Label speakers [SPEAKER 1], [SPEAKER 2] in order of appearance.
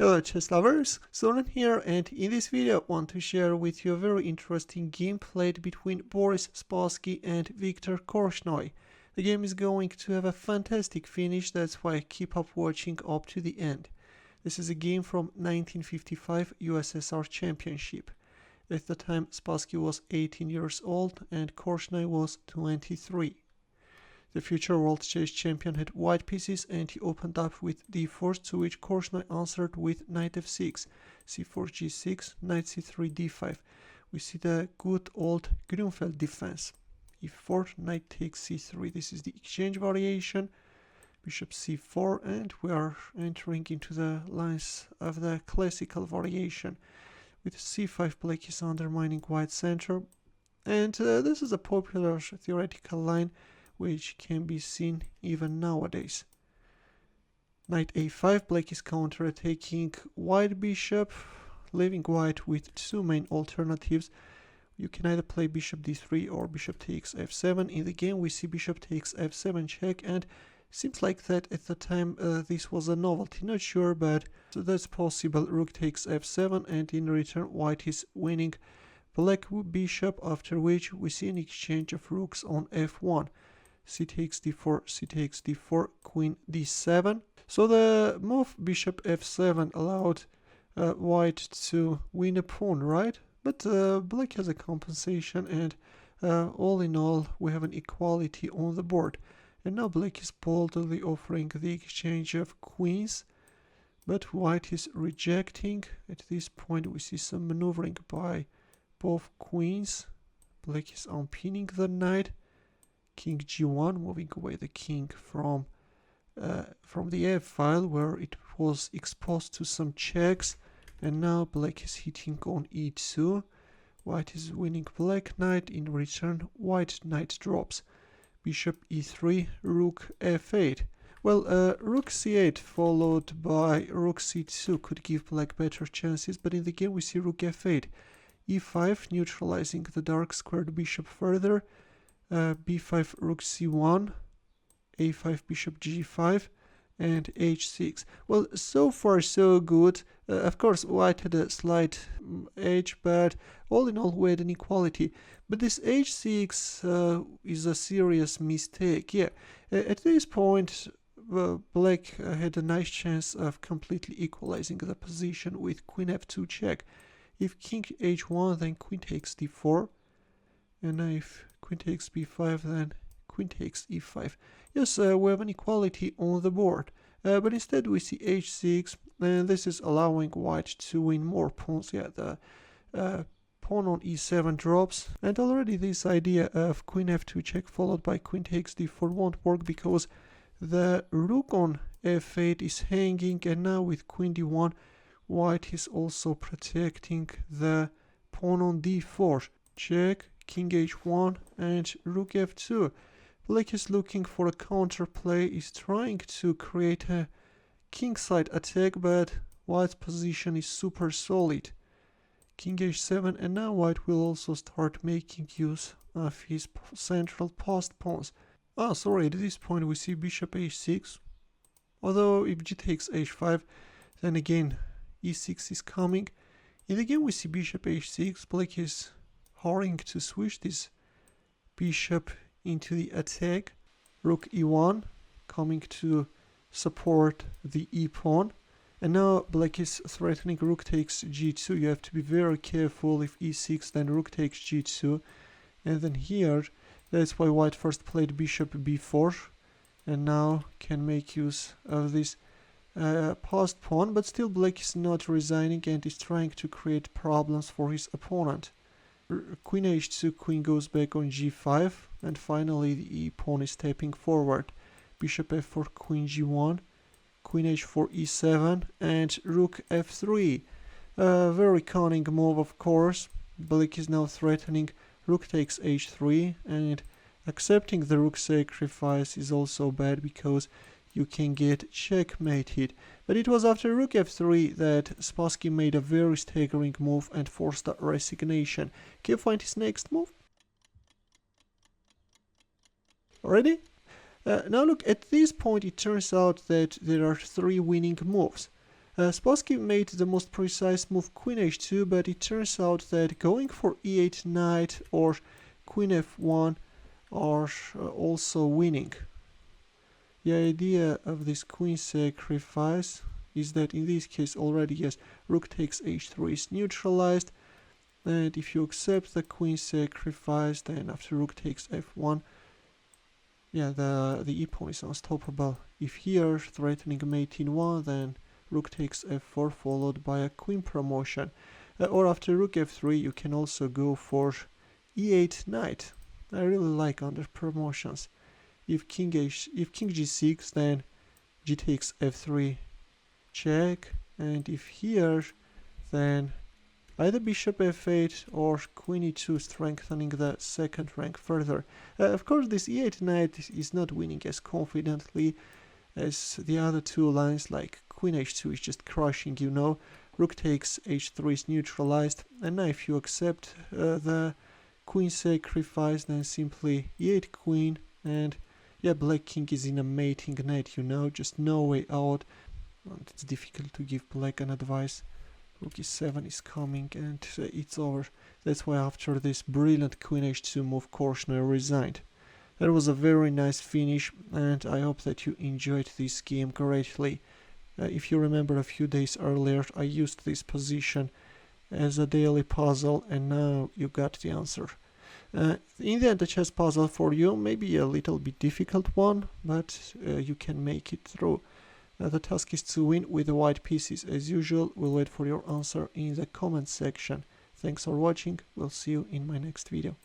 [SPEAKER 1] Hello chess lovers, Soren here, and in this video I want to share with you a very interesting game played between Boris Spassky and Viktor Korchnoi. The game is going to have a fantastic finish, that's why I keep up watching up to the end. This is a game from 1955 USSR Championship. At the time Spassky was 18 years old and Korchnoi was 23. The future world chess champion had white pieces and he opened up with d4, to which Korchnoi answered with knight f6, c4 g6, knight c3 d5. We see the good old Gruenfeld defense. e4, knight takes c3, this is the exchange variation, bishop c4, and we are entering into the lines of the classical variation. With c5, black is undermining white center, and this is a popular theoretical line which can be seen even nowadays. Knight a5, black is counter-attacking white bishop, leaving white with two main alternatives. You can either play bishop d3 or bishop takes f7. In the game we see bishop takes f7 check, and seems like that at the time this was a novelty, not sure, but that's possible. Rook takes f7 and in return white is winning black bishop, after which we see an exchange of rooks on f1. C takes d4, c takes d4, queen d7. So the move bishop f7 allowed white to win a pawn, right? But black has a compensation, and all in all we have an equality on the board. And now black is boldly offering the exchange of queens, but white is rejecting. At this point we see some maneuvering by both queens. Black is unpinning the knight. King g1, moving away the king from the f file where it was exposed to some checks, and now black is hitting on e2. White is winning black knight. In return white knight drops. Bishop e3, rook f8. Well, rook c8 followed by rook c2 could give black better chances, but in the game we see rook f8, e5 neutralizing the dark squared bishop further. b5 rook c1, a5 bishop g5, and h6. Well, so far so good. Of course white had a slight edge, but all in all we had an equality. But this h6 is a serious mistake. Yeah, at this point black had a nice chance of completely equalizing the position with queen f2 check. If king h1, then queen takes d4, and if queen takes b5, then queen takes e5. Yes, we have an equality on the board, but instead we see h6, and this is allowing white to win more pawns. Yeah, the pawn on e7 drops, and already this idea of queen f2 check followed by queen takes d4 won't work, because the rook on f8 is hanging, and now with queen d1 white is also protecting the pawn on d4. Check, king h1, and rook f2. Black is looking for a counterplay, is trying to create a kingside attack, but white's position is super solid. King h7, and now white will also start making use of his central passed pawns. Sorry, at this point we see bishop h6, although if g takes h5, then again e6 is coming. In the game we see bishop h6, black is hurrying to switch this bishop into the attack. Rook e1 coming to support the e pawn, and now black is threatening rook takes g2. You have to be very careful. If e6, then rook takes g2, and then here that's why white first played bishop b4 and now can make use of this passed pawn, but still black is not resigning and is trying to create problems for his opponent. Queen h2, queen goes back on g5, and finally the e pawn is stepping forward. Bishop f4, queen g1, queen h4 e7, and rook f3. Very cunning move, of course. Black is now threatening rook takes h3, and accepting the rook sacrifice is also bad because you can get checkmated. But it was after rook f3 that Spassky made a very staggering move and forced a resignation. Can you find his next move? Ready? Now look, at this point it turns out that there are three winning moves. Spassky made the most precise move Queen H2, but it turns out that going for E8 knight or Queen F1 are also winning. The idea of this queen sacrifice is that in this case already, yes, rook takes h3 is neutralized, and if you accept the queen sacrifice, then after rook takes f1, yeah, the e-pawn is unstoppable. If here threatening mate in 1, then rook takes f4 followed by a queen promotion. Or after rook f3 you can also go for e8 knight. I really like under promotions. If king g6, then g takes f3 check, and if here, then either bishop f8 or queen e2, strengthening the second rank further. Of course this e8 knight is not winning as confidently as the other two lines, like queen h2 is just crushing, you know. Rook takes h3 is neutralized, and now if you accept the queen sacrifice, then simply e8 queen, and yeah, black king is in a mating net, you know, just no way out. And it's difficult to give black an advice. Rook e7 is coming, and it's over. That's why after this brilliant queen h2 move, Korchnoi resigned. That was a very nice finish, and I hope that you enjoyed this game greatly. If you remember a few days earlier, I used this position as a daily puzzle, and now you got the answer. In the end, the chess puzzle for you may be a little bit difficult one, but you can make it through. The task is to win with the white pieces. As usual, we'll wait for your answer in the comment section. Thanks for watching. We'll see you in my next video.